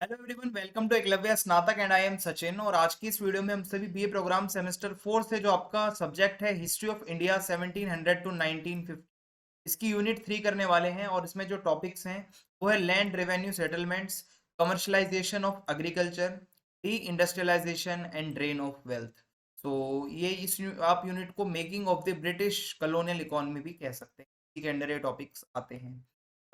Hello everyone, welcome to Eklavya Snatak and I am Sachin. और आज की इस वीडियो में हम सभी बीए प्रोग्राम सेमेस्टर 4 से जो आपका सब्जेक्ट है हिस्ट्री ऑफ इंडिया 1700 टू 1950, इसकी यूनिट 3 करने वाले हैं। और इसमें जो टॉपिक्स हैं वो है land revenue settlements, commercialization of agriculture, deindustrialization and drain of wealth. तो ये आप यूनिट को making of the British colonial economy भी कह सकते हैं, इसी के अंडर ये टॉपिक्स आते हैं।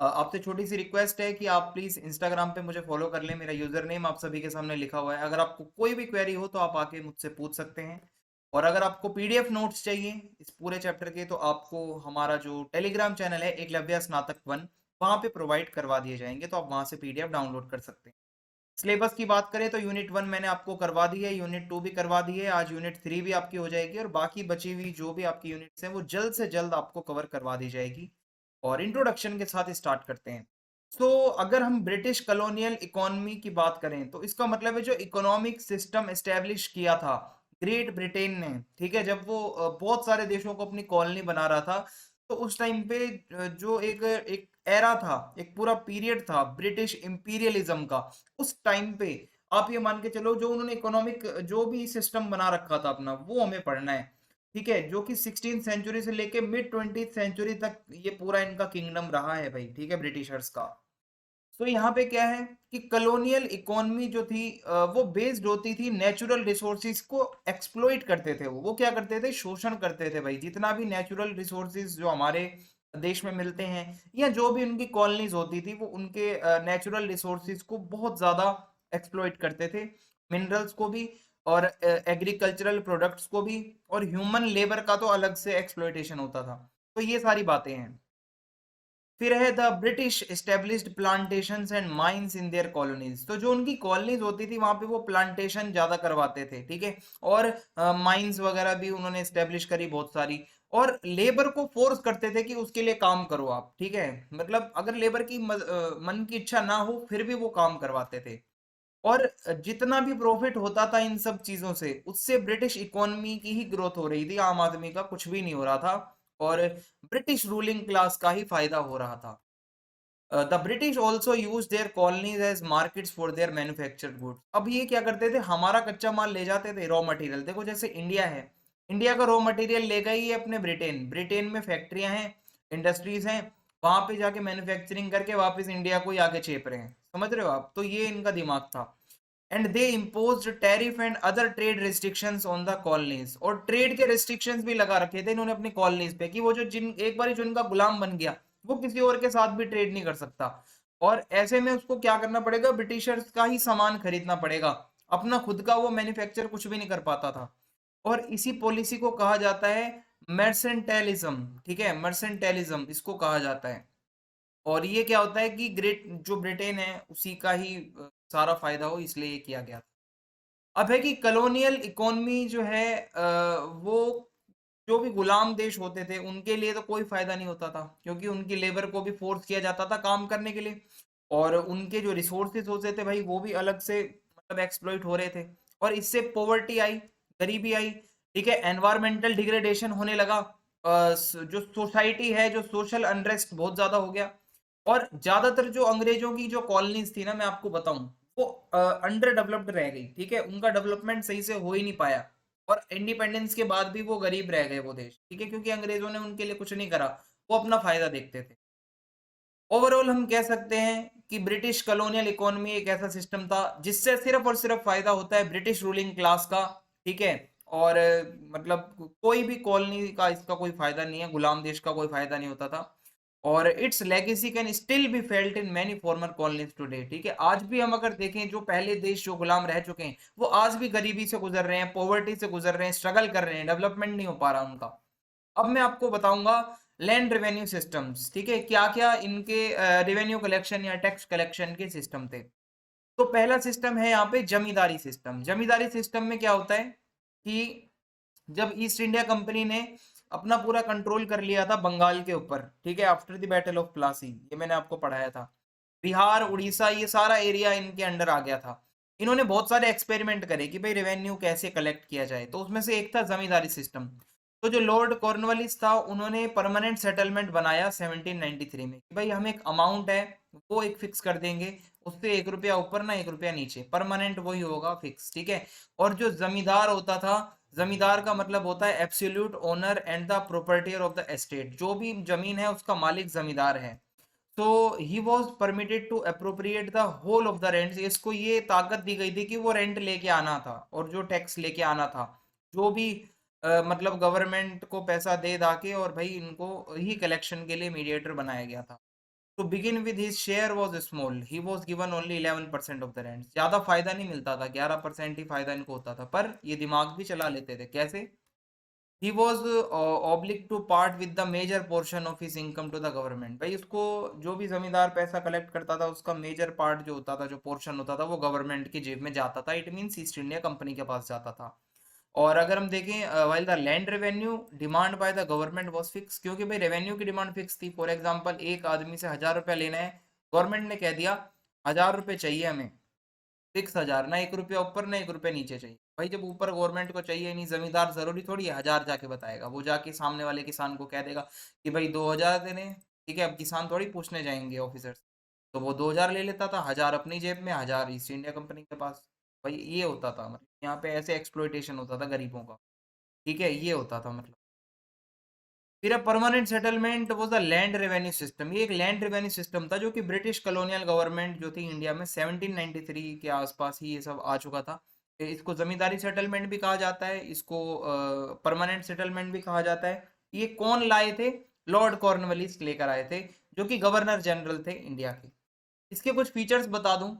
आपसे छोटी सी रिक्वेस्ट है कि आप प्लीज इंस्टाग्राम पे मुझे फॉलो कर लें। मेरा यूजर नेम आप सभी के सामने लिखा हुआ है। अगर आपको कोई भी क्वेरी हो तो आप आके मुझसे पूछ सकते हैं। और अगर आपको पीडीएफ नोट्स चाहिए इस पूरे चैप्टर के, तो आपको हमारा जो टेलीग्राम चैनल है एकलव्य स्नातक 1, वहाँ पे प्रोवाइड करवा दिए जाएंगे, तो आप वहाँ से पीडीएफ डाउनलोड कर सकते हैं। सिलेबस की बात करें तो यूनिट 1 मैंने आपको करवा दी है, यूनिट 2 भी करवा दी है, आज यूनिट 3 भी आपकी हो जाएगी और बाकी बची हुई जो भी आपकी यूनिट्स हैं वो जल्द से जल्द आपको कवर करवा दी जाएगी। और इंट्रोडक्शन के साथ स्टार्ट करते हैं। अगर हम ब्रिटिश कॉलोनियल इकोनॉमी की बात करें तो इसका मतलब है जो इकोनॉमिक सिस्टम एस्टेब्लिश किया था ग्रेट ब्रिटेन ने, ठीक है, जब वो बहुत सारे देशों को अपनी कॉलोनी बना रहा था, तो उस टाइम पे जो एक एक एरा था, एक पूरा पीरियड था ब्रिटिश इंपीरियलिज्म का। उस टाइम पे आप ये मान के चलो जो उन्होंने इकोनॉमिक जो भी सिस्टम बना रखा था अपना, वो हमें पढ़ना है। ठीक है, जो कि 16th सेंचुरी से लेके मिड 20th सेंचुरी तक ये पूरा इनका किंगडम रहा है भाई, ठीक है, ब्रिटिशर्स का। तो यहाँ पे क्या है कि कॉलोनियल इकोनॉमी जो थी वो बेस्ड होती थी नेचुरल रिसोर्सिस को एक्सप्लॉइट करते थे। वो क्या करते थे, शोषण करते थे भाई। जितना भी नेचुरल रिसोर्सिस जो हमारे देश में मिलते हैं या जो भी उनकी कॉलोनीज होती थी, वो उनके नेचुरल रिसोर्सिस को बहुत ज्यादा एक्सप्लॉइट करते थे, मिनरल्स को भी और एग्रीकल्चरल प्रोडक्ट्स को भी। और ह्यूमन लेबर का तो अलग से एक्सप्लॉइटेशन होता था। तो ये सारी बातें हैं। फिर है the British established plantations and mines in their colonies. तो जो उनकी कॉलोनीज होती थी वहां पे वो प्लांटेशन ज्यादा करवाते थे, ठीक है। और माइंस वगैरह भी उन्होंने एस्टेब्लिश करी बहुत सारी। और लेबर को फोर्स करते थे कि उसके लिए काम करो आप, ठीक है। मतलब अगर लेबर की मन की इच्छा ना हो फिर भी वो काम करवाते थे। और जितना भी प्रॉफिट होता था इन सब चीजों से, उससे ब्रिटिश इकोनॉमी की ही ग्रोथ हो रही थी, आम आदमी का कुछ भी नहीं हो रहा था। और ब्रिटिश रूलिंग क्लास का ही फायदा हो रहा था। The British also use their colonies as markets for their manufactured goods. अब ये क्या करते थे, हमारा कच्चा माल ले जाते थे, रॉ मटेरियल। देखो जैसे इंडिया है, इंडिया का रॉ मटेरियल ले गई है अपने ब्रिटेन, ब्रिटेन में फैक्ट्रियां हैं, इंडस्ट्रीज हैं, वहां पे जाके मैन्युफैक्चरिंग करके वापस इंडिया को ही आगे चेप रहे हैं। समझ रहे हो आप? तो ये इनका दिमाग था। And they imposed tariff and other trade restrictions on the colonies. और ट्रेड के रिस्ट्रिक्शंस भी लगा रखे थे इन्होंने अपनी कॉलोनीज पे, कि वो जो जिन एक बार जो इनका गुलाम बन गया वो किसी और के साथ भी ट्रेड नहीं कर सकता। और ऐसे में उसको क्या करना पड़ेगा, ब्रिटिशर्स का ही सामान खरीदना पड़ेगा, अपना खुद का वो मैन्युफैक्चर कुछ भी नहीं कर पाता था। और इसी पॉलिसी को कहा जाता है मर्सेंटेलिज्म, ठीक है, मर्सेंटेलिज्म इसको कहा जाता है। और ये क्या होता है कि ग्रेट जो ब्रिटेन है उसी का ही सारा फायदा हो, इसलिए ये किया गया था। अब है कि कॉलोनियल इकोनॉमी जो है वो जो भी गुलाम देश होते थे उनके लिए तो कोई फायदा नहीं होता था, क्योंकि उनकी लेबर को भी फोर्स किया जाता था काम करने के लिए। और उनके जो रिसोर्सेज होते थे भाई वो भी अलग से मतलब एक्सप्लॉइट हो रहे थे। और इससे पॉवर्टी आई, गरीबी आई, ठीक है, एनवायरमेंटल डिग्रेडेशन होने लगा। जो सोसाइटी है, जो सोशल अनरेस्ट बहुत ज्यादा हो गया। और ज्यादातर जो अंग्रेजों की जो कॉलोनीज थी ना, मैं आपको बताऊं, वो अंडर डेवलप्ड रह गई, ठीक है, उनका डेवलपमेंट सही से हो ही नहीं पाया। और इंडिपेंडेंस के बाद भी वो गरीब रह गए वो देश, ठीक है, क्योंकि अंग्रेजों ने उनके लिए कुछ नहीं करा, वो अपना फायदा देखते थे। ओवरऑल हम कह सकते हैं कि ब्रिटिश कॉलोनियल इकोनॉमी एक ऐसा सिस्टम था जिससे सिर्फ और सिर्फ फायदा होता है ब्रिटिश रूलिंग क्लास का, ठीक है। और मतलब कोई भी कॉलोनी का इसका कोई फायदा नहीं है, गुलाम देश का कोई फायदा नहीं होता था। और it's legacy can still be felt in many farmer colonies today, ठीक है। आज भी हम अगर देखें, जो पहले देश जो गुलाम रह चुके हैं वो आज भी गरीबी से गुजर रहे हैं, पॉवर्टी से गुजर रहे हैं, स्ट्रगल कर रहे हैं, डेवलपमेंट नहीं हो पा रहा उनका। अब मैं आपको बताऊंगा लैंड रेवेन्यू सिस्टम्स, ठीक है, क्या क्या इनके रेवेन्यू कलेक्शन या टैक्स कलेक्शन के सिस्टम थे। तो पहला सिस्टम है यहाँ पे जमींदारी सिस्टम। जमींदारी सिस्टम में क्या होता है कि जब ईस्ट इंडिया कंपनी ने अपना पूरा कंट्रोल कर लिया था बंगाल के ऊपर, ठीक है, after the battle of Plassey, ये मैंने आपको पढ़ाया था, बिहार उड़ीसा ये सारा एरिया इनके अंडर आ गया था। इन्होंने बहुत सारे एक्सपेरिमेंट करे कि भाई रेवेन्यू कैसे कलेक्ट किया जाए, तो उसमें से एक था जमींदारी सिस्टम। तो जो लॉर्ड कॉर्नवालिस था उन्होंने परमानेंट सेटलमेंट बनाया 1793 में, कि भाई हम एक अमाउंट है वो एक फिक्स कर देंगे, उससे 1 रुपया ऊपर ना 1 रुपया नीचे, परमानेंट वही होगा, फिक्स, ठीक है। और जो जमींदार होता था, जमींदार का मतलब होता है absolute owner and the proprietor of the estate, जो भी जमीन है उसका मालिक जमींदार है। तो he was permitted to appropriate the whole of the rent, इसको ये ताकत दी गई थी कि वो रेंट लेके आना था और जो टैक्स लेके आना था, जो भी मतलब गवर्नमेंट को पैसा दे दा के, और भाई इनको ही कलेक्शन के लिए मीडिएटर बनाया गया था। तो begin with his share was small, he was given only 11% of the rent, ज्यादा फायदा नहीं मिलता था, 11% ही फायदा इनको होता था, पर ये दिमाग भी चला लेते थे। कैसे? he was obliged to part with the major portion of his income to the government, भाई उसको जो भी जमींदार पैसा कलेक्ट करता था उसका मेजर पार्ट जो होता था, जो पोर्शन होता था, वो गवर्नमेंट की जेब में जाता था, it means east India company के पास जाता था। और अगर हम देखें while the land revenue demand by the government was fix, क्योंकि भाई रेवेन्यू की डिमांड फिक्स थी। फॉर एग्जांपल एक आदमी से 1000 रुपया लेना है, गवर्नमेंट ने कह दिया 1000 रुपये चाहिए हमें, फिक्स 1000, ना 1 रुपया ऊपर ना 1 रुपया नीचे चाहिए। भाई जब ऊपर गवर्नमेंट को चाहिए नहीं, जमींदार जरूरी थोड़ी है 1000 जाके बताएगा, वो जाके सामने वाले किसान को कह देगा कि भाई 2000 देने हैं, ठीक है। अब किसान थोड़ी पूछने जाएंगे ऑफिसर, तो वो 2000 ले लेता था, 1000 अपनी जेब में, 1000 ईस्ट इंडिया कंपनी के पास। भाई ये होता था, मतलब यहाँ पे ऐसे एक्सप्लॉइटेशन होता था गरीबों का, ठीक है, ये होता था मतलब। फिर परमानेंट सेटलमेंट वो द लैंड रेवेन्यू सिस्टम, ये एक लैंड रेवेन्यू सिस्टम था जो कि ब्रिटिश कॉलोनियल गवर्नमेंट जो थी इंडिया में 1793 के आसपास ही ये सब आ चुका था। इसको जमींदारी सेटलमेंट भी कहा जाता है, इसको परमानेंट सेटलमेंट भी कहा जाता है। ये कौन लाए थे? लॉर्ड कॉर्नवालिस लेकर आए थे, जो कि गवर्नर जनरल थे इंडिया के। इसके कुछ फीचर्स बता दूं।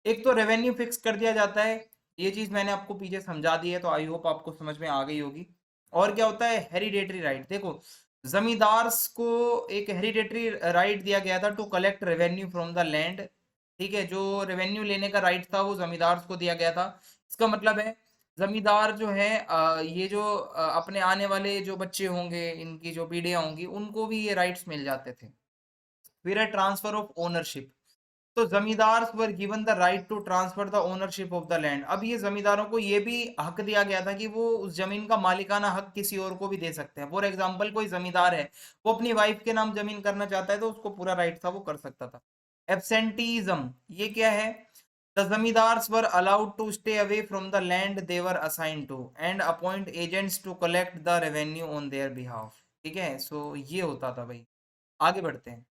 एक तो रेवेन्यू फिक्स कर दिया जाता है, ये चीज मैंने आपको पीछे समझा दी है, तो आई होप आपको समझ में आ गई होगी। और क्या होता है? Hereditary right. देखो, जमींदार को एक हेरिडेटरी राइट दिया गया था to collect revenue from the land, ठीक है। जो रेवेन्यू लेने का राइट था वो जमींदार को दिया गया था। इसका मतलब है जमींदार जो है ये जो अपने आने वाले जो बच्चे होंगे, इनकी जो पीढ़ियां होंगी, उनको भी ये राइट्स मिल जाते थे। फिर है ट्रांसफर ऑफ ओनरशिप। तो zamindar were given the right to transfer the ownership of the land. अब ये जमींदारों को ये भी हक दिया गया था कि वो उस जमीन का मालिकाना हक किसी और को भी दे सकते हैं। फॉर एग्जांपल कोई जमींदार है, वो अपनी वाइफ के नाम जमीन करना चाहता है, तो उसको पूरा राइट था, वो कर सकता था। एब्सेंटीज्म, ये क्या है? The zamindars were allowed to stay away from the land they were assign to and appoint agents to collect the revenue on their behalf, ठीक है। सो ये होता था भाई। आगे बढ़ते हैं।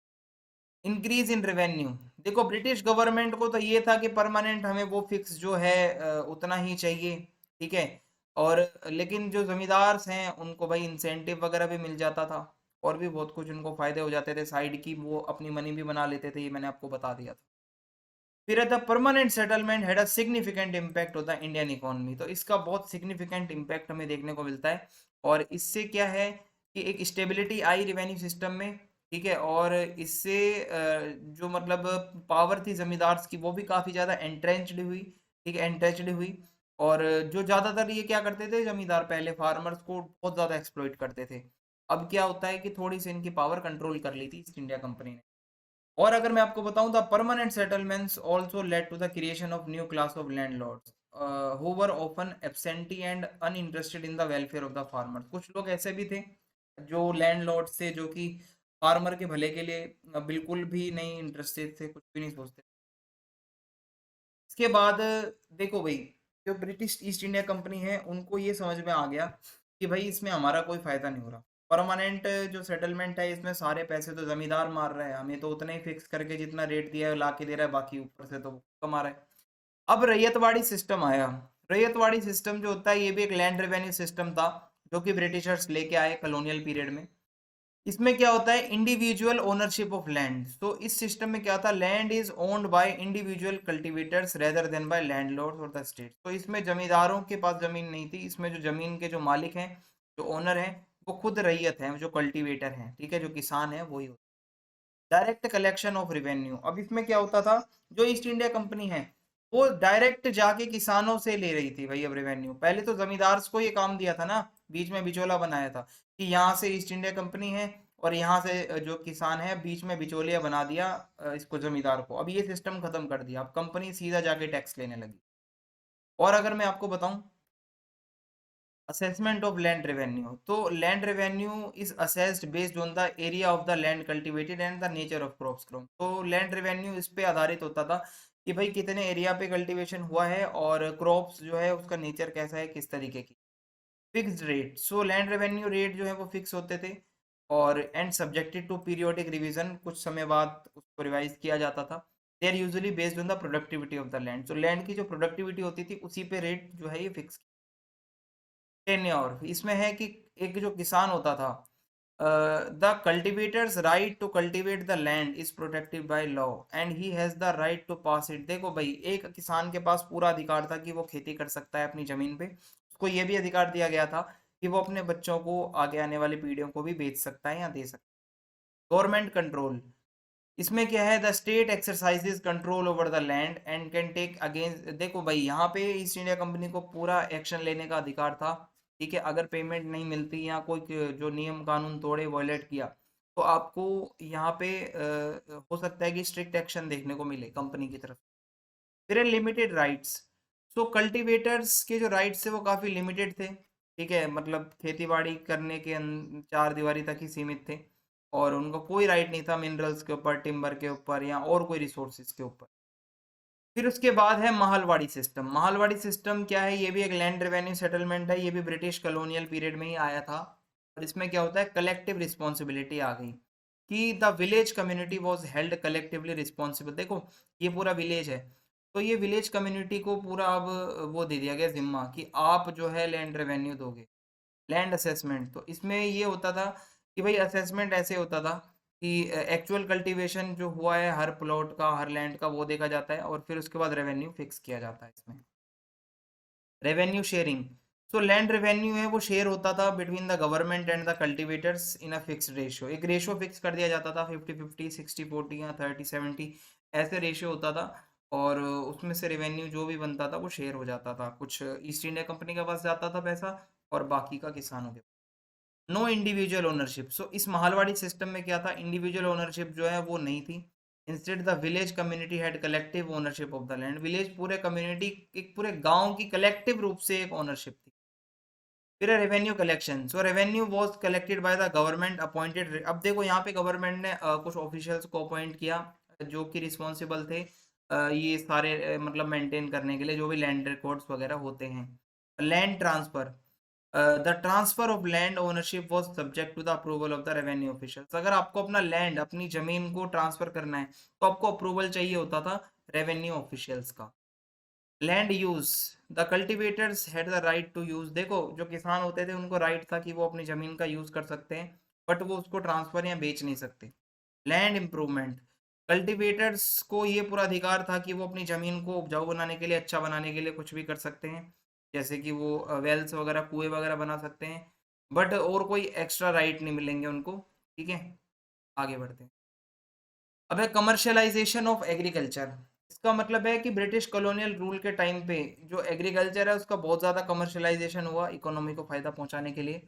Increase in revenue. देखो, ब्रिटिश गवर्नमेंट को तो ये था कि परमानेंट हमें वो फिक्स जो है उतना ही चाहिए, ठीक है। और लेकिन जो जमींदार हैं उनको भाई इंसेंटिव वगैरह भी मिल जाता था, और भी बहुत कुछ उनको फायदे हो जाते थे साइड की, वो अपनी मनी भी बना लेते थे, ये मैंने आपको बता दिया था। फिर the permanent settlement had a significant impact on the Indian economy. तो इसका बहुत सिग्निफिकेंट इम्पैक्ट हमें देखने को मिलता है, और इससे क्या है कि एक स्टेबिलिटी आई रेवेन्यू सिस्टम में, ठीक है। और इससे जो मतलब पावर थी जमींदार की, वो भी काफ़ी ज़्यादा एंट्रेंच्ड हुई, ठीक है, एंट्रेंच्ड हुई। और जो ज़्यादातर ये क्या करते थे जमींदार, पहले फार्मर्स को बहुत ज़्यादा एक्सप्लॉइट करते थे। अब क्या होता है कि थोड़ी सी इनकी पावर कंट्रोल कर ली थी ईस्ट इंडिया कंपनी ने। और अगर मैं आपको बताऊं, the permanent settlements also led to the creation of new class of landlords who were often absentee and uninterested in the welfare of the farmers. कुछ लोग ऐसे भी थे जो लैंडलॉर्ड थे, जो कि फार्मर के भले के लिए बिल्कुल भी नहीं इंटरेस्टेड थे, कुछ भी नहीं सोचते। इसके बाद देखो भाई, जो ब्रिटिश ईस्ट इंडिया कंपनी है, उनको ये समझ में आ गया कि भाई इसमें हमारा कोई फायदा नहीं हो रहा। परमानेंट जो सेटलमेंट है, इसमें सारे पैसे तो जमींदार मार रहे हैं, हमें तो उतना ही फिक्स करके जितना रेट दिया है ला के दे रहा है, बाकी ऊपर से तो वो कमा रहा है। अब रैयतवाड़ी सिस्टम आया। रैयतवाड़ी सिस्टम जो होता है, ये भी एक लैंड रेवेन्यू सिस्टम था, जो कि ब्रिटिशर्स लेके आए कॉलोनियल पीरियड में। इसमें क्या होता है? Individual ownership of land. तो इस सिस्टम में क्या था? Land is owned by individual cultivators rather than by landlords और द स्टेट। तो इसमें जमींदारों के पास जमीन नहीं थी, इसमें जो जमीन के जो मालिक हैं, जो ओनर हैं, वो खुद रैयत हैं, जो कल्टीवेटर हैं, ठीक है, जो किसान है, वही होता है। Direct collection of revenue. अब इसमें क्या होता था? जो ईस्ट इंडिया कंपनी है, वो डायरेक्ट जाके किसानों से ले रही थी भाई अब रेवेन्यू। पहले तो जमींदार को ये काम दिया था ना, बीच में बिचौला बनाया था कि यहाँ से ईस्ट इंडिया कंपनी है और यहाँ से जो किसान है, बीच में बिचौलिया बना दिया इसको, जमींदार को। अब ये सिस्टम खत्म कर दिया, अब कंपनी सीधा जाके टैक्स लेने लगी। और अगर मैं आपको बताऊं, असेसमेंट ऑफ लैंड रेवेन्यू, तो land revenue is assessed based on the area of the land cultivated and the nature of crops grown. तो लैंड रेवेन्यू इस पे आधारित होता था कि भाई कितने एरिया पे कल्टीवेशन हुआ है और क्रॉप्स जो है उसका नेचर कैसा है, किस तरीके की। Fixed rate, so land revenue rate जो है वो फिक्स होते थे और and subjected to periodic revision, कुछ समय बाद उसको रिवाइज किया जाता था। They are usually based on the productivity of the land, तो लैंड की जो प्रोडक्टिविटी होती थी उसी पे रेट जो है ये फिक्स। टेन्योर, इसमें है कि एक जो किसान होता था, the cultivators right to cultivate the land is protected by law and he has the right to pass it. देखो भाई, एक किसान के पास पूरा अधिकार था कि वो खेती कर सकता है अपनी जमीन पे, उसको ये भी अधिकार दिया गया था कि वो अपने बच्चों को, आगे आने वाली पीढ़ियों को भी बेच सकता है या दे सकता है। गवर्नमेंट कंट्रोल, इसमें क्या है, the state exercises control over the land and can take against. देखो भाई, यहाँ पे ईस्ट इंडिया कंपनी को पूरा एक्शन लेने का अधिकार था। ठीक है, अगर पेमेंट नहीं मिलती या कोई जो नियम कानून तोड़े, वॉयलेट किया, तो आपको यहाँ पे हो सकता है कि स्ट्रिक्ट एक्शन देखने को मिले कंपनी की तरफ। फिर लिमिटेड राइट्स, सो कल्टीवेटर्स के जो राइट्स थे वो काफ़ी लिमिटेड थे। ठीक है, मतलब खेती बाड़ी करने के चार दीवारी तक ही सीमित थे और उनका कोई राइट नहीं था मिनरल्स के ऊपर, टिम्बर के ऊपर या और कोई रिसोर्सेज के ऊपर। फिर उसके बाद है महलवाड़ी सिस्टम। महलवाड़ी सिस्टम क्या है, ये भी एक लैंड रेवेन्यू सेटलमेंट है, ये भी ब्रिटिश कॉलोनियल पीरियड में ही आया था। और इसमें क्या होता है, कलेक्टिव रिस्पॉन्सिबिलिटी आ गई कि the village community was held collectively responsible. देखो, ये पूरा विलेज है, तो ये विलेज कम्युनिटी को पूरा अब वो दे दिया गया जिम्मा कि आप जो है लैंड रेवेन्यू दोगे। लैंड असेसमेंट, तो इसमें ये होता था कि भाई असेसमेंट ऐसे होता था कि एक्चुअल कल्टीवेशन जो हुआ है हर प्लॉट का, हर लैंड का, वो देखा जाता है और फिर उसके बाद रेवेन्यू फिक्स किया जाता है इसमें। रेवेन्यू शेयरिंग, सो लैंड रेवेन्यू है वो शेयर होता था between the government and the cultivators in a fixed ratio. एक रेशियो फिक्स कर दिया जाता था, 50-50, 60-40 या 30-70, ऐसे रेशियो होता था। और उसमें से रेवेन्यू जो भी बनता था वो शेयर हो जाता था, कुछ ईस्ट इंडिया कंपनी के पास जाता था पैसा और बाकी का किसानों के। नो इंडिविजुअल ओनरशिप, सो इस महलवाड़ी सिस्टम में क्या था, इंडिविजुअल ओनरशिप जो है वो नहीं थी। Instead the village community had collective ownership of the land, village पूरे कम्युनिटी, एक पूरे गांव की कलेक्टिव रूप से एक ओनरशिप थी। फिर revenue collection, so revenue was collected by the government appointed. अब देखो यहाँ पे गवर्नमेंट ने कुछ ऑफिशियल्स को अपॉइंट किया जो कि रिस्पॉन्सिबल थे ये सारे मतलब मेंटेन करने के लिए जो भी लैंड रिकॉर्ड्स वगैरह होते हैं। Land transfer, the transfer of land ownership was subject to the approval of the revenue officials. अगर आपको अपना लैंड, अपनी जमीन को ट्रांसफर करना है तो आपको अप्रूवल चाहिए होता था रेवेन्यू ऑफिशियल्स का। Land use, the cultivators had the right to use. देखो, जो किसान होते थे उनको राइट था कि वो अपनी जमीन का यूज कर सकते हैं, बट वो उसको ट्रांसफर या बेच नहीं सकते। लैंड इम्प्रूवमेंट, कल्टीवेटर्स को ये पूरा अधिकार था कि वो अपनी ज़मीन को उपजाऊ बनाने के लिए, अच्छा बनाने के लिए कुछ भी कर सकते हैं, जैसे कि वो वेल्स वगैरह, कुएं वगैरह बना सकते हैं, बट और कोई एक्स्ट्रा राइट नहीं मिलेंगे उनको। ठीक है, आगे बढ़ते हैं। अब है कमर्शलाइजेशन ऑफ एग्रीकल्चर। इसका मतलब है कि ब्रिटिश कॉलोनियल रूल के टाइम पे जो एग्रीकल्चर है उसका बहुत ज़्यादा कमर्शलाइजेशन हुआ इकोनॉमी को फ़ायदा पहुंचाने के लिए।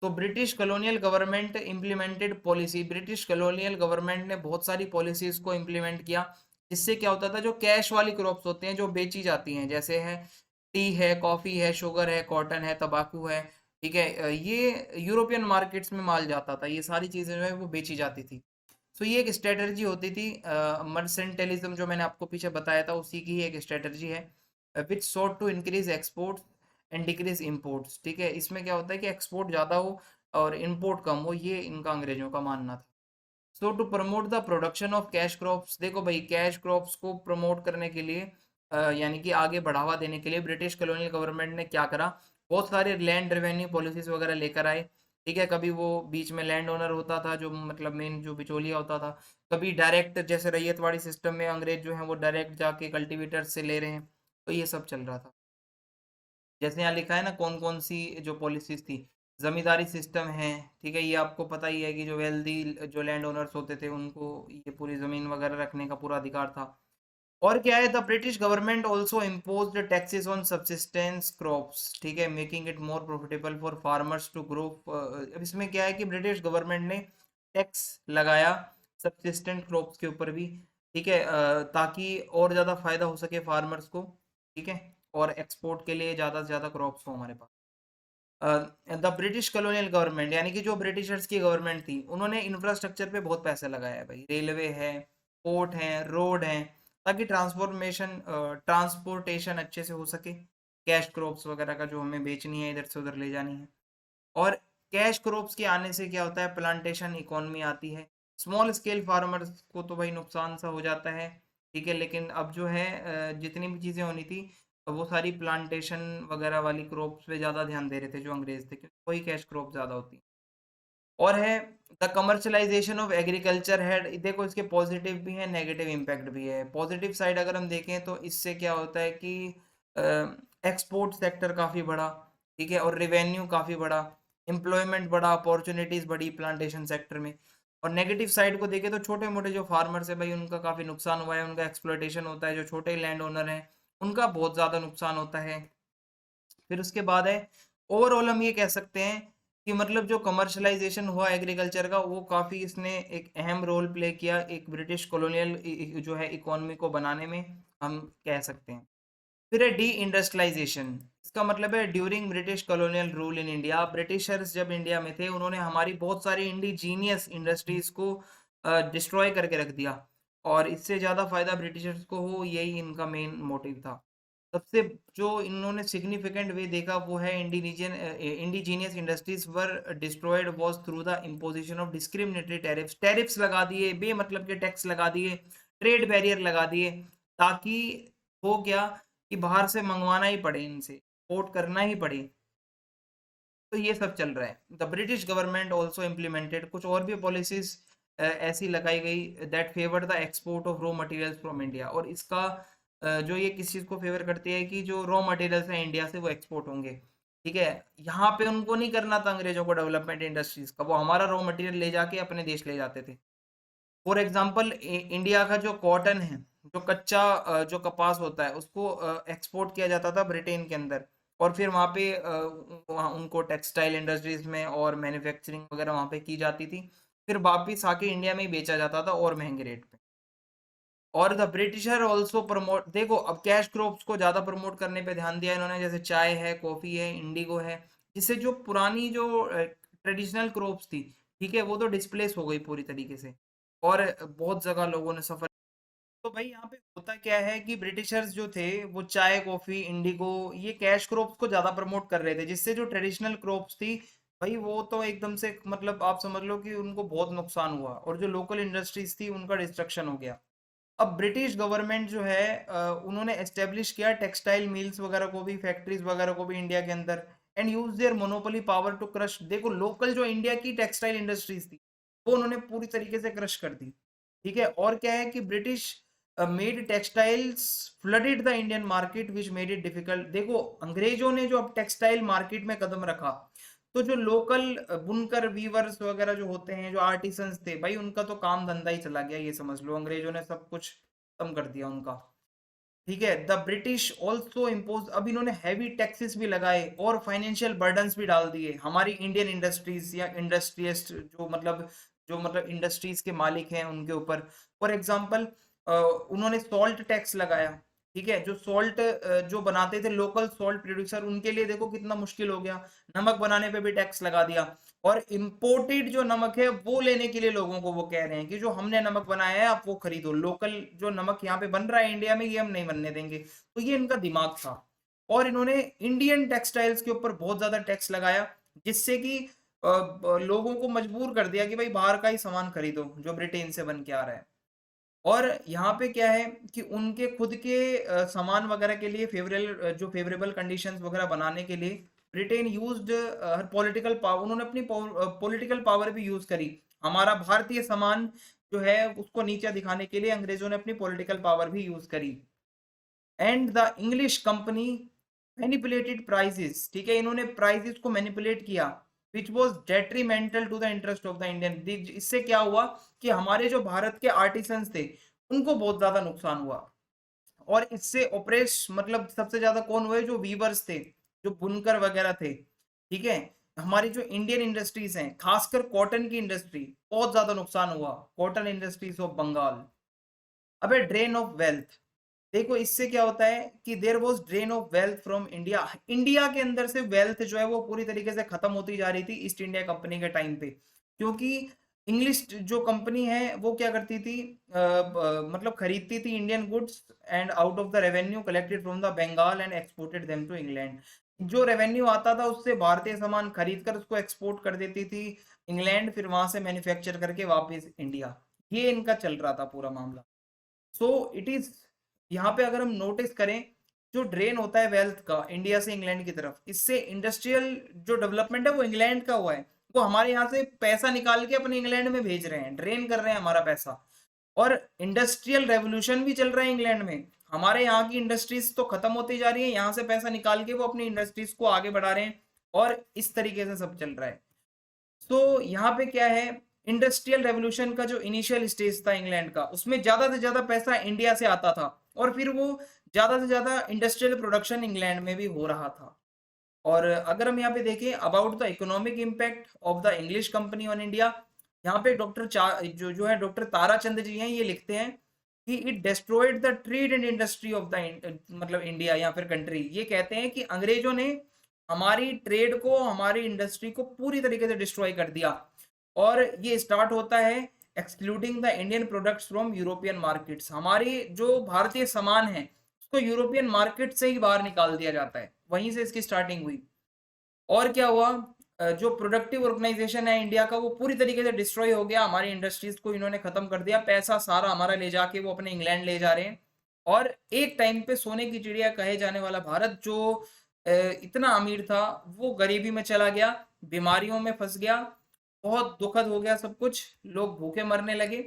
तो British colonial government implemented policy, British colonial government ने बहुत सारी पॉलिसीज़ को इम्प्लीमेंट किया, जिससे क्या होता था, जो कैश वाली क्रॉप्स होते हैं जो बेची जाती हैं, जैसे है टी है, कॉफ़ी है, शुगर है, कॉटन है, तंबाकू है। ठीक है, ये यूरोपियन मार्केट्स में माल जाता था, ये सारी चीज़ें जो है वो बेची जाती थी। सो ये एक स्ट्रेटजी होती थी, मर्सेंटेलिज्म जो मैंने आपको पीछे बताया था उसी की ही एक स्ट्रेटजी है, which sought to increase export and decrease imports. ठीक है, इसमें क्या होता है कि एक्सपोर्ट ज़्यादा हो और इंपोर्ट कम हो, ये इनका अंग्रेजों का मानना था। So to promote the production of cash crops, देखो भाई, कैश क्रॉप्स को प्रमोट करने के लिए यानी कि आगे बढ़ावा देने के लिए ब्रिटिश कॉलोनियल गवर्नमेंट ने क्या करा, बहुत सारे लैंड रेवेन्यू पॉलिसीज वगैरह लेकर आए। ठीक है, कभी वो बीच में लैंड ओनर होता था जो मतलब मेन जो बिचौलिया होता था, कभी डायरेक्ट, जैसे रैयतवाड़ी सिस्टम में अंग्रेज जो है वो डायरेक्ट जाके कल्टीवेटर से ले रहे हैं, तो ये सब चल रहा था। जैसे यहाँ लिखा है ना कौन कौन सी जो पॉलिसीज थी, जमींदारी सिस्टम है। ठीक है, ये आपको पता ही है कि जो वेल्दी, जो लैंड ओनर्स होते थे उनको ये पूरी जमीन वगैरह रखने का पूरा अधिकार था। और क्या है, the British government also imposed taxes on subsistence crops. ठीक है, making it more profitable for farmers to grow. अब इसमें क्या है कि ब्रिटिश गवर्नमेंट ने टैक्स लगाया सब्सिस्टेंट क्रॉप्स के ऊपर भी। ठीक है, ताकि और ज़्यादा फायदा हो सके फार्मर्स को। ठीक है, और एक्सपोर्ट के लिए ज़्यादा से ज़्यादा क्रॉप्स हो हमारे पास। द ब्रिटिश कॉलोनियल गवर्नमेंट, यानी कि जो ब्रिटिशर्स की गवर्नमेंट थी, उन्होंने इंफ्रास्ट्रक्चर पे बहुत पैसे लगाया है भाई, रेलवे है, पोर्ट है, रोड है, ताकि ट्रांसपोर्टेशन अच्छे से हो सके, कैश क्रॉप्स वगैरह का जो हमें बेचनी है, इधर से उधर ले जानी है। और कैश क्रॉप्स के आने से क्या होता है, प्लांटेशन इकोनॉमी आती है। स्मॉल स्केल फार्मर्स को तो भाई नुकसान सा हो जाता है, ठीक है, लेकिन अब जो है जितनी भी चीज़ें होनी थी वो सारी प्लांटेशन वगैरह वाली क्रॉप्स पे ज़्यादा ध्यान दे रहे थे जो अंग्रेज थे, क्योंकि वही कैश क्रॉप ज़्यादा होती है। और है द कमर्शलाइजेशन ऑफ एग्रीकल्चर है, देखो इसके पॉजिटिव भी है, नेगेटिव इम्पैक्ट भी है। पॉजिटिव साइड अगर हम देखें तो इससे क्या होता है कि एक्सपोर्ट सेक्टर काफ़ी बढ़ा, ठीक है, और रेवेन्यू काफ़ी बढ़ा, एम्प्लॉयमेंट बढ़ा, अपॉर्चुनिटीज़ बढ़ी प्लांटेशन सेक्टर में। और नेगेटिव साइड को देखें तो छोटे मोटे जो फार्मर्स है भाई, उनका काफ़ी नुकसान हुआ है, उनका एक्सप्लॉयटेशन होता है, जो छोटे लैंड ओनर हैं उनका बहुत ज़्यादा नुकसान होता है। फिर उसके बाद है, ओवरऑल हम ये कह सकते हैं कि मतलब जो कमर्शलाइजेशन हुआ एग्रीकल्चर का, वो काफ़ी इसने एक अहम रोल प्ले किया एक ब्रिटिश कॉलोनियल जो है इकोनॉमी को बनाने में, हम कह सकते हैं। फिर है डी इंडस्ट्रियलाइजेशन। इसका मतलब है during British colonial rule in India, Britishers जब इंडिया में थे उन्होंने हमारी बहुत सारी इंडिजीनियस इंडस्ट्रीज को डिस्ट्रॉय करके रख दिया, और इससे ज़्यादा फायदा ब्रिटिशर्स को हो, यही इनका मेन मोटिव था। सबसे जो इन्होंने सिग्निफिकेंट वे देखा वो है indigenous industries were destroyed was through the imposition of discriminatory tariffs. Tariffs लगा दिए, बेमतलब के टैक्स लगा दिए, ट्रेड बैरियर लगा दिए, ताकि हो क्या कि बाहर से मंगवाना ही पड़े, इनसे इंपोर्ट करना ही पड़े। तो ये सब चल रहा है। The British government also implemented, कुछ और भी पॉलिसीज ऐसी लगाई गई that favour the export of raw materials from India, और इसका जो ये किस चीज़ को फेवर करती है कि जो रॉ मटेरियल्स हैं इंडिया से वो एक्सपोर्ट होंगे, ठीक है। यहाँ पे उनको नहीं करना था अंग्रेजों को डेवलपमेंट इंडस्ट्रीज का, वो हमारा रॉ मटेरियल ले जाके अपने देश ले जाते थे। फॉर एग्जाम्पल इंडिया का जो कॉटन है, जो कच्चा जो कपास होता है, उसको एक्सपोर्ट किया जाता था ब्रिटेन के अंदर, और फिर वहाँ पे वहाँ उनको टेक्सटाइल इंडस्ट्रीज में और मैन्युफैक्चरिंग वगैरह वहाँ पे की जाती थी, फिर वापिस आके इंडिया में ही बेचा जाता था और महंगे रेट पे। और द ब्रिटिशर ऑल्सो प्रमोट, देखो अब कैश क्रॉप्स को ज़्यादा प्रमोट करने पे ध्यान दिया इन्होंने, जैसे चाय है, कॉफ़ी है, इंडिगो है, जिससे जो पुरानी जो ट्रेडिशनल क्रॉप्स थी, ठीक है, वो तो डिस्प्लेस हो गई पूरी तरीके से, और बहुत जगह लोगों ने सफर। तो भाई यहाँ पे होता क्या है कि ब्रिटिशर्स जो थे वो चाय, कॉफी, इंडिगो, ये कैश क्रॉप्स को ज्यादा प्रमोट कर रहे थे, जिससे जो ट्रेडिशनल क्रॉप्स थी भाई वो तो एकदम से मतलब आप समझ लो कि उनको बहुत नुकसान हुआ, और जो लोकल इंडस्ट्रीज थी उनका डिस्ट्रक्शन हो गया। अब ब्रिटिश गवर्नमेंट जो है उन्होंने एस्टेब्लिश किया टेक्सटाइल मिल्स वगैरह को भी, फैक्ट्रीज वगैरह को भी इंडिया के अंदर, and use their monopoly power to crush, देखो लोकल जो इंडिया की टेक्सटाइल इंडस्ट्रीज थी वो उन्होंने पूरी तरीके से क्रश कर दी, ठीक है। और क्या है कि British made textiles flooded the Indian market which made it difficult, देखो अंग्रेजों ने जो अब टेक्सटाइल मार्केट में कदम रखा, तो जो लोकल बुनकर वीवर्स वगैरह जो होते हैं, जो आर्टिसंस थे भाई, उनका तो काम धंधा ही चला गया, ये समझ लो अंग्रेजों ने सब कुछ खत्म कर दिया उनका, ठीक है। द ब्रिटिश ऑल्सो इम्पोज, अब इन्होंने हैवी टैक्सेस भी लगाए और फाइनेंशियल बर्डन्स भी डाल दिए हमारी इंडियन इंडस्ट्रीज या इंडस्ट्रियस्ट जो मतलब इंडस्ट्रीज के मालिक हैं उनके ऊपर। फॉर एग्जांपल उन्होंने सॉल्ट टैक्स लगाया, ठीक है, जो सॉल्ट जो बनाते थे लोकल सॉल्ट प्रोड्यूसर, उनके लिए देखो कितना मुश्किल हो गया, नमक बनाने पे भी टैक्स लगा दिया। और इम्पोर्टेड जो नमक है वो लेने के लिए लोगों को वो कह रहे हैं कि जो हमने नमक बनाया है आप वो खरीदो, लोकल जो नमक यहाँ पे बन रहा है इंडिया में ये हम नहीं बनने देंगे। तो ये इनका दिमाग था, और इन्होंने इंडियन टेक्सटाइल्स के ऊपर बहुत ज्यादा टैक्स लगाया, जिससे कि लोगों को मजबूर कर दिया कि भाई बाहर का ही सामान खरीदो जो ब्रिटेन से बन के आ रहा है। और यहाँ पे क्या है कि उनके खुद के सामान वगैरह के लिए फेवरेबल कंडीशंस वगैरह बनाने के लिए ब्रिटेन यूज्ड पॉलिटिकल पावर, उन्होंने अपनी पॉलिटिकल पावर भी यूज करी, हमारा भारतीय सामान जो है उसको नीचा दिखाने के लिए अंग्रेजों ने अपनी पॉलिटिकल पावर भी यूज करी। And the English company manipulated prices, ठीक है, इन्होंने प्राइसेस को मैनिपुलेट किया, which was detrimental to the interest of the Indian. इससे क्या हुआ कि हमारे जो भारत के आर्टिसंस थे उनको बहुत ज्यादा नुकसान हुआ, और इससे ऑपरेश मतलब सबसे ज्यादा कौन हुए, जो वीवर्स थे, जो बुनकर वगैरह थे, ठीक है। हमारी जो इंडियन इंडस्ट्रीज हैं, खासकर कॉटन की इंडस्ट्री, बहुत ज्यादा नुकसान हुआ, कॉटन इंडस्ट्रीज ऑफ बंगाल। अबे ड्रेन ऑफ वेल्थ, देखो इससे क्या होता है कि there was drain of wealth from India, India के अंदर से वेल्थ जो है वो पूरी तरीके से खत्म होती जा रही थी ईस्ट इंडिया कंपनी के टाइम पे, क्योंकि इंग्लिश जो कंपनी है वो क्या करती थी, मतलब खरीदती थी Indian goods and out of the revenue collected from the Bengal and exported them to England. जो रेवेन्यू आता था उससे भारतीय सामान खरीद कर उसको एक्सपोर्ट कर देती थी इंग्लैंड, फिर वहां से मैन्युफैक्चर करके वापस इंडिया। ये इनका चल रहा था पूरा मामला। सो इट इज, यहाँ पे अगर हम नोटिस करें, जो ड्रेन होता है वेल्थ का इंडिया से इंग्लैंड की तरफ, इससे इंडस्ट्रियल जो डेवलपमेंट है वो इंग्लैंड का हुआ है। वो हमारे यहाँ से पैसा निकाल के अपने इंग्लैंड में भेज रहे हैं, ड्रेन कर रहे हैं हमारा पैसा। और इंडस्ट्रियल रेवोल्यूशन भी चल रहा है इंग्लैंड में। हमारे यहाँ की इंडस्ट्रीज तो खत्म होती जा रही है, यहाँ से पैसा निकाल के वो अपनी इंडस्ट्रीज को आगे बढ़ा रहे हैं, और इस तरीके से सब चल रहा है। तो यहाँ पे क्या है, इंडस्ट्रियल रेवोल्यूशन का जो इनिशियल स्टेज था इंग्लैंड का, उसमें ज्यादा से ज्यादा पैसा इंडिया से आता था, और फिर वो ज्यादा से ज्यादा इंडस्ट्रियल प्रोडक्शन इंग्लैंड में भी हो रहा था। और अगर हम यहाँ पे देखें about the economic impact of the English company on India, यहाँ पे जो है डॉक्टर ताराचंद जी हैं, ये लिखते हैं कि it destroyed the trade and industry of the, मतलब इंडिया या फिर कंट्री। ये कहते हैं कि अंग्रेजों ने हमारी ट्रेड को, हमारी इंडस्ट्री को पूरी तरीके से डिस्ट्रॉय कर दिया। और ये स्टार्ट होता है excluding the Indian products from European markets. हमारी जो भारतीय सामान है उसको यूरोपियन मार्केट से ही बाहर निकाल दिया जाता है, वहीं से इसकी स्टार्टिंग हुई। और क्या हुआ, जो प्रोडक्टिव ऑर्गेनाइजेशन है इंडिया का वो पूरी तरीके से डिस्ट्रॉय हो गया, हमारी इंडस्ट्रीज को इन्होंने खत्म कर दिया, पैसा सारा हमारा ले जाके वो अपने इंग्लैंड ले जा रहे हैं। और एक टाइम पे सोने की चिड़िया कहे जाने वाला भारत, जो इतना अमीर था, वो गरीबी में चला गया, बीमारियों में फंस गया, बहुत दुखद हो गया सब कुछ, लोग भूखे मरने लगे।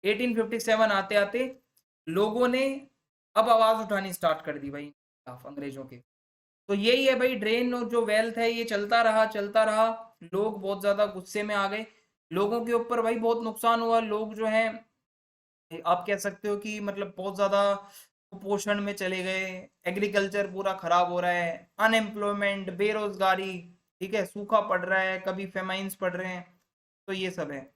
1857 आते आते लोगों ने अब आवाज उठानी स्टार्ट कर दी भाई अंग्रेजों के। तो यही है भाई, ड्रेन और जो वेल्थ है ये चलता रहा चलता रहा। लोग बहुत ज्यादा गुस्से में आ गए, लोगों के ऊपर भाई बहुत नुकसान हुआ। लोग जो है, आप कह सकते हो कि मतलब बहुत ज्यादा कुपोषण में चले गए, एग्रीकल्चर पूरा खराब हो रहा है, अनएम्प्लॉयमेंट, बेरोजगारी, ठीक है, सूखा पड़ रहा है, कभी फेमाइंस पड़ रहे हैं। तो ये सब है।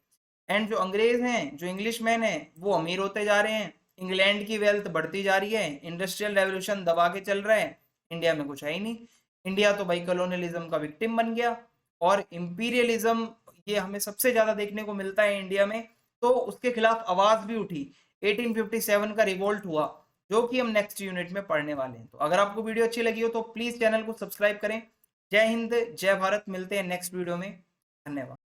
एंड जो अंग्रेज हैं, जो इंग्लिश मैन है, वो अमीर होते जा रहे हैं, इंग्लैंड की वेल्थ बढ़ती जा रही है, इंडस्ट्रियल रेवोल्यूशन दबा के चल रहा है, इंडिया में कुछ है ही नहीं। इंडिया तो भाई कॉलोनियलिज्म का विक्टिम बन गया, और इंपीरियलिज्म ये हमें सबसे ज्यादा देखने को मिलता है इंडिया में। तो उसके खिलाफ आवाज भी उठी, 1857 का रिवोल्ट हुआ, जो कि हम नेक्स्ट यूनिट में पढ़ने वाले हैं। तो अगर आपको वीडियो अच्छी लगी हो तो प्लीज चैनल को सब्सक्राइब करें। जय हिंद, जय भारत, मिलते हैं नेक्स्ट वीडियो में। धन्यवाद।